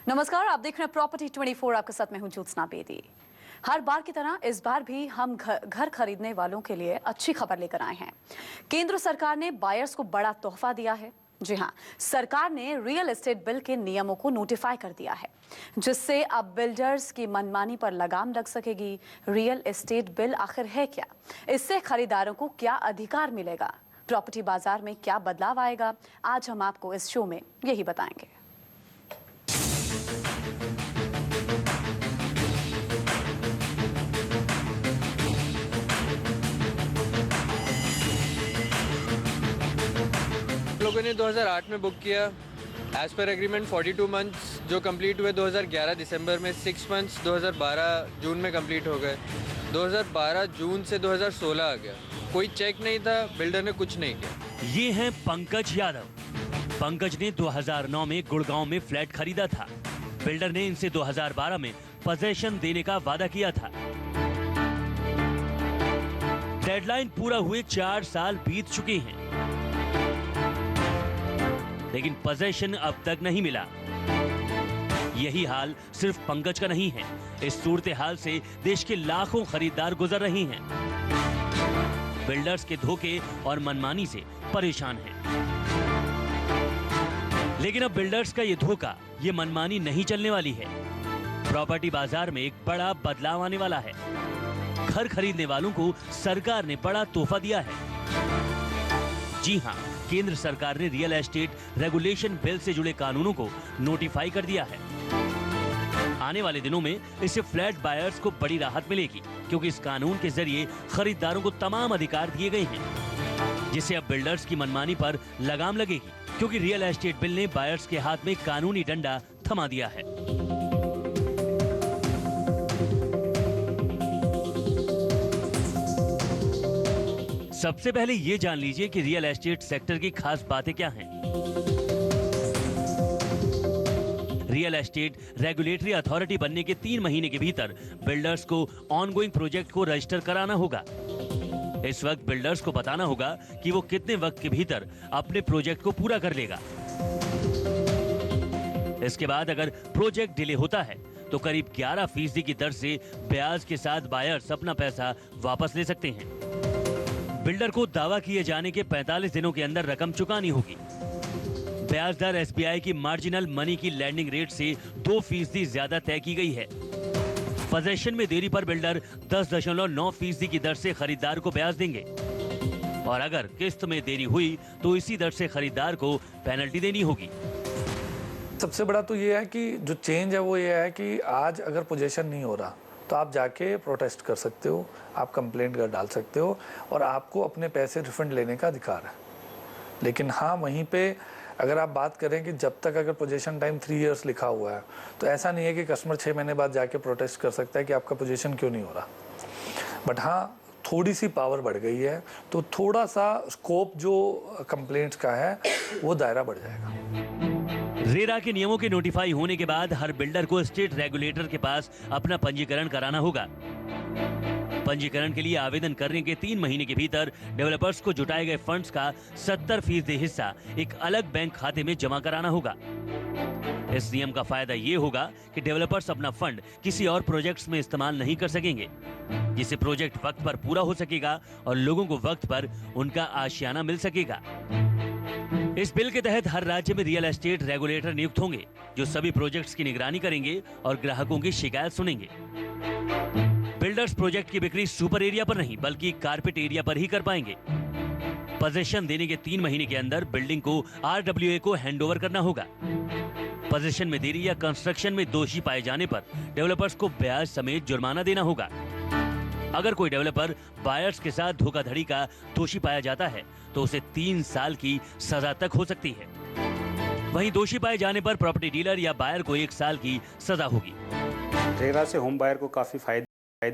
नमस्कार, आप देख रहे हैं प्रॉपर्टी 24। आपके साथ मैं हूं ज्योत्सना बेदी। हर बार की तरह इस बार भी हम घर खरीदने वालों के लिए अच्छी खबर लेकर आए हैं। केंद्र सरकार ने बायर्स को बड़ा तोहफा दिया है। जी हां, सरकार ने रियल एस्टेट बिल के नियमों को नोटिफाई कर दिया है, जिससे अब बिल्डर्स की मनमानी पर लगाम लग सकेगी। रियल एस्टेट बिल आखिर है क्या? इससे खरीदारों को क्या अधिकार मिलेगा? प्रॉपर्टी बाजार में क्या बदलाव आएगा? आज हम आपको इस शो में यही बताएंगे। लोगों ने 2008 में बुक किया। एज पर एग्रीमेंट 42 मंथ्स जो कंप्लीट हुए 2011 दिसंबर में, 6 मंथ्स 2012 जून में कंप्लीट हो गए। 2012 जून से 2016 आ गया। कोई चेक नहीं था, बिल्डर ने कुछ नहीं किया। ये हैं पंकज यादव। पंकज ने 2009 में गुड़गांव में फ्लैट खरीदा था। बिल्डर ने इनसे 2012 में पोजेशन देने का वादा किया था। डेडलाइन पूरा हुए 4 साल बीत चुके हैं, लेकिन पोजेशन अब तक नहीं मिला। यही हाल सिर्फ पंकज का नहीं है। इस सूरत हाल से देश के लाखों खरीदार गुजर रहे हैं। बिल्डर्स के धोखे और मनमानी से परेशान हैं। लेकिन अब बिल्डर्स का ये धोखा, ये मनमानी नहीं चलने वाली है। प्रॉपर्टी बाजार में एक बड़ा बदलाव आने वाला है। घर खरीदने वालों को सरकार ने बड़ा तोहफा दिया है। जी हां, केंद्र सरकार ने रियल एस्टेट रेगुलेशन बिल से जुड़े कानूनों को नोटिफाई कर दिया है। आने वाले दिनों में इससे फ्लैट बायर्स को बड़ी राहत मिलेगी, क्योंकि इस कानून के जरिए खरीदारों को तमाम अधिकार दिए गए हैं, जिससे अब बिल्डर्स की मनमानी पर लगाम लगेगी, क्योंकि रियल एस्टेट बिल ने बायर्स के हाथ में कानूनी डंडा थमा दिया है। सबसे पहले ये जान लीजिए कि रियल एस्टेट सेक्टर की खास बातें क्या हैं। रियल एस्टेट रेगुलेटरी अथॉरिटी बनने के 3 महीने के भीतर बिल्डर्स को ऑनगोइंग प्रोजेक्ट को रजिस्टर कराना होगा। इस वक्त बिल्डर्स को बताना होगा कि वो कितने वक्त के भीतर अपने प्रोजेक्ट को पूरा कर लेगा। इसके बाद अगर प्रोजेक्ट डिले होता है तो करीब 11% की दर से ब्याज के साथ बायर्स अपना पैसा वापस ले सकते हैं। बिल्डर को दावा किए जाने के 45 दिनों के अंदर रकम चुकानी होगी। ब्याज दर एसबीआई की मार्जिनल मनी की लैंडिंग रेट से 2% ज्यादा तय की गई है। पोजेशन में देरी पर बिल्डर 10.9% की दर से खरीदार को ब्याज देंगे, और अगर किस्त में देरी हुई तो इसी दर से खरीदार को पेनल्टी देनी होगी। सबसे बड़ा तो ये है कि जो चेंज है वो ये है कि आज अगर पोजेशन नहीं हो रहा तो आप जाके प्रोटेस्ट कर सकते हो, आप कंप्लेंट कर डाल सकते हो, और आपको अपने पैसे रिफंड लेने का अधिकार है। लेकिन हाँ, वहीं पे अगर आप बात करें कि जब तक अगर पोजीशन टाइम 3 इयर्स लिखा हुआ है, तो ऐसा नहीं है कि कस्टमर 6 महीने बाद जाके प्रोटेस्ट कर सकता है कि आपका पोजीशन क्यों नहीं हो रहा। बट हाँ, थोड़ी सी पावर बढ़ गई है, तो थोड़ा सा स्कोप जो कंप्लेंट्स का है वो दायरा बढ़ जाएगा। रेरा के नियमों के नोटिफाई होने के बाद हर बिल्डर को स्टेट रेगुलेटर के पास अपना पंजीकरण कराना होगा। पंजीकरण के लिए आवेदन करने के 3 महीने के भीतर डेवलपर्स को जुटाए गए फंड्स का 70% हिस्सा एक अलग बैंक खाते में जमा कराना होगा। इस नियम का फायदा ये होगा कि डेवलपर्स अपना फंड किसी और प्रोजेक्ट्स में इस्तेमाल नहीं कर सकेंगे, जिससे प्रोजेक्ट वक्त पर पूरा हो सकेगा और लोगों को वक्त पर उनका आशियाना मिल सकेगा। इस बिल के तहत हर राज्य में रियल एस्टेट रेगुलेटर नियुक्त होंगे, जो सभी प्रोजेक्ट्स की निगरानी करेंगे और ग्राहकों की शिकायत सुनेंगे। बिल्डर्स प्रोजेक्ट की बिक्री सुपर एरिया पर नहीं बल्कि कारपेट एरिया पर ही कर पाएंगे। पोजेशन देने के 3 महीने के अंदर बिल्डिंग को RWA को हैंडओवर करना होगा। पोजेशन में देरी या कंस्ट्रक्शन में दोषी पाए जाने पर डेवलपर्स को ब्याज समेत जुर्माना देना होगा। अगर कोई डेवलपर बायर्स के साथ धोखाधड़ी का दोषी पाया जाता है तो उसे 3 साल की सजा तक हो सकती है। वहीं दोषी पाए जाने पर प्रॉपर्टी डीलर या बायर को 1 साल की सजा होगी। रेरा से होम बायर को काफी फायदे